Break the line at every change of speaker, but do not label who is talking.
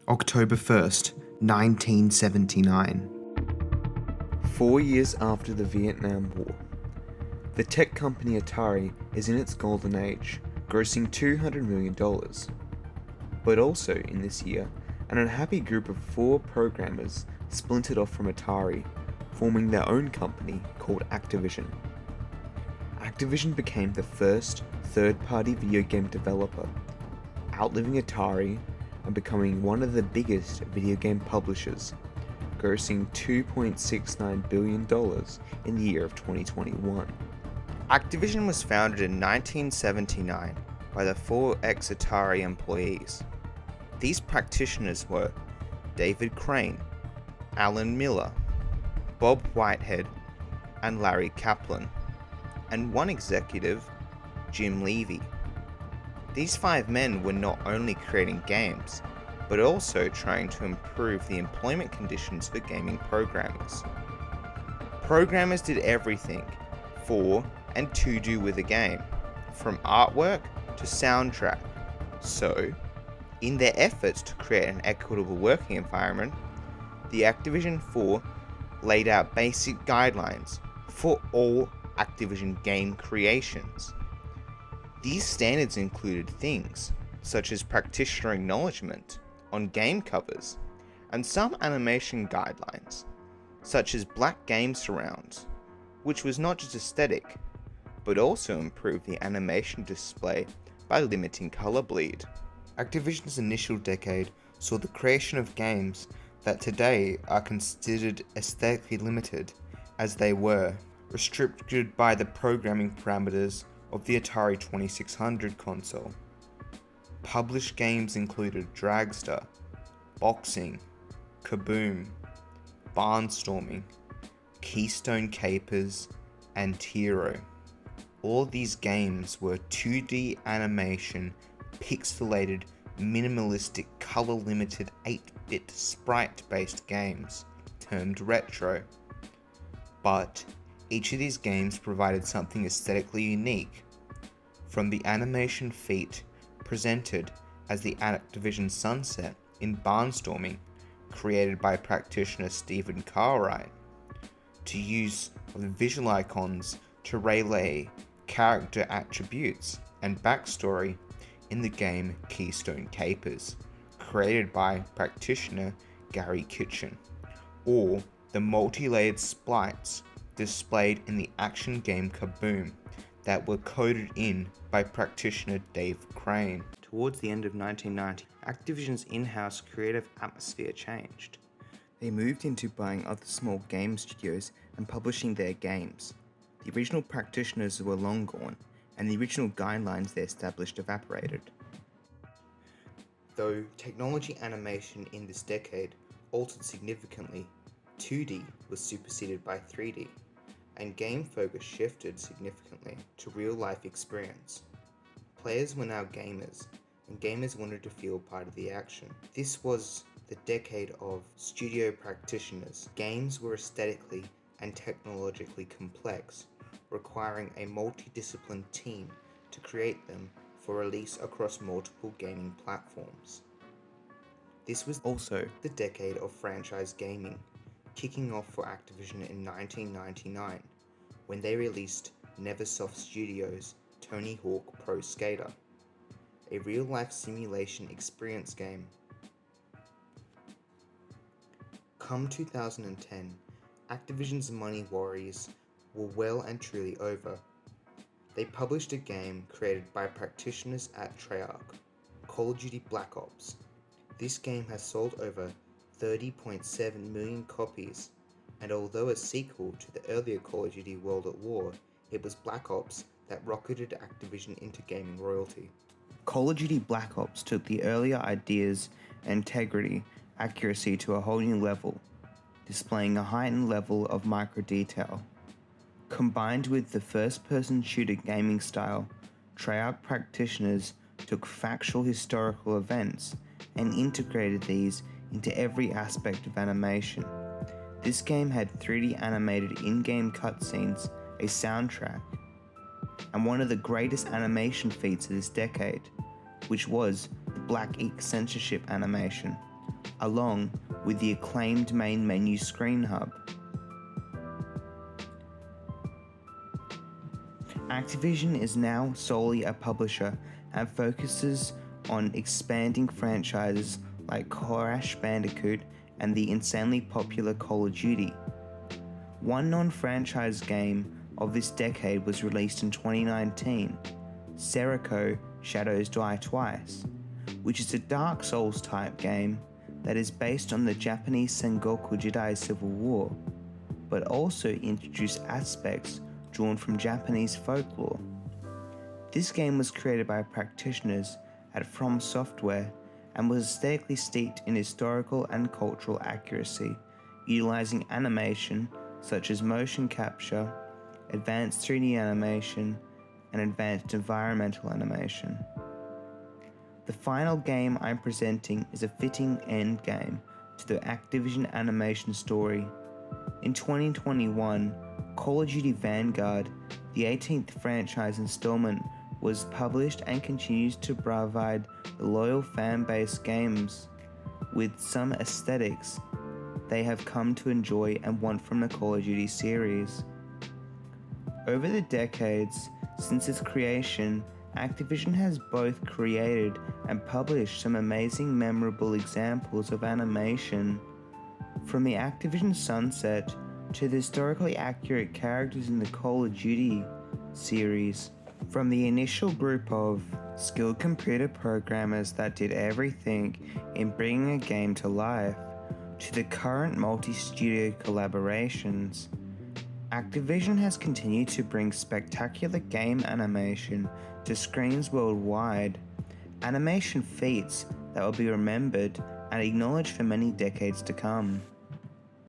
October 1st, 1979.
4 years after the Vietnam War, the tech company Atari is in its golden age, grossing $200 million. But also in this year, an unhappy group of 4 programmers splintered off from Atari, forming their own company called Activision. Activision became the first third-party video game developer, outliving Atari and becoming one of the biggest video game publishers, grossing $2.69 billion in the year of 2021.
Activision was founded in 1979 by the 4 ex-Atari employees. These practitioners were David Crane, Alan Miller, Bob Whitehead, and Larry Kaplan, and one executive, Jim Levy. These 5 men were not only creating games, but also trying to improve the employment conditions for gaming programmers. Programmers did everything for and to do with a game, from artwork to soundtrack. So, in their efforts to create an equitable working environment, the Activision 4 laid out basic guidelines for all Activision game creations. These standards included things such as practitioner acknowledgement on game covers and some animation guidelines, such as black game surrounds, which was not just aesthetic, but also improved the animation display by limiting color bleed.
Activision's initial decade saw the creation of games that today are considered aesthetically limited, as they were restricted by the programming parameters of the Atari 2600 console. Published games included Dragster, Boxing, Kaboom, Barnstorming, Keystone Capers, and Tiro. All these games were 2D animation, pixelated, minimalistic, color-limited 8-bit sprite-based games, termed retro. But each of these games provided something aesthetically unique, from the animation feat presented as the Activision Sunset in Barnstorming, created by practitioner Stephen Cartwright, to use of visual icons to relay character attributes and backstory in the game Keystone Capers, created by practitioner Gary Kitchen, or the multi-layered sprites displayed in the action game Kaboom that were coded in by practitioner Dave Crane.
Towards the end of 1990, Activision's in-house creative atmosphere changed.
They moved into buying other small game studios and publishing their games. The original practitioners were long gone, and the original guidelines they established evaporated.
Though technology animation in this decade altered significantly, 2D was superseded by 3D, and game focus shifted significantly to real-life experience. Players were now gamers, and gamers wanted to feel part of the action. This was the decade of studio practitioners. Games were aesthetically and technologically complex, requiring a multidisciplined team to create them for release across multiple gaming platforms. This was also the decade of franchise gaming, kicking off for Activision in 1999, when they released Neversoft Studios' Tony Hawk Pro Skater, a real-life simulation experience game. Come 2010, Activision's money worries were well and truly over. They published a game created by practitioners at Treyarch, Call of Duty Black Ops. This game has sold over 30.7 million copies, and although a sequel to the earlier Call of Duty World at War, it was Black Ops that rocketed Activision into gaming royalty.
Call of Duty Black Ops took the earlier ideas, integrity, accuracy to a whole new level, displaying a heightened level of micro-detail. Combined with the first-person shooter gaming style, Treyarch practitioners took factual historical events and integrated these into every aspect of animation. This game had 3D animated in-game cutscenes, a soundtrack, and one of the greatest animation feats of this decade, which was the black ink censorship animation,
along with the acclaimed main menu screen hub. Activision is now solely a publisher and focuses on expanding franchises like Crash Bandicoot and the insanely popular Call of Duty. One non-franchise game of this decade was released in 2019, Seriko Shadows Die Twice, which is a Dark Souls type game that is based on the Japanese Sengoku Jidai Civil War, but also introduced aspects drawn from Japanese folklore. This game was created by practitioners at From Software and was aesthetically steeped in historical and cultural accuracy, utilizing animation such as motion capture, advanced 3D animation, and advanced environmental animation. The final game I'm presenting is a fitting end game to the Activision animation story. In 2021, Call of Duty Vanguard, the 18th franchise installment, was published and continues to provide the loyal fan-base games with some aesthetics they have come to enjoy and want from the Call of Duty series. Over the decades since its creation, Activision has both created and published some amazing memorable examples of animation. From the Activision Sunset to the historically accurate characters in the Call of Duty series, from the initial group of skilled computer programmers that did everything in bringing a game to life, to the current multi-studio collaborations, Activision has continued to bring spectacular game animation to screens worldwide, animation feats that will be remembered and acknowledged for many decades to come.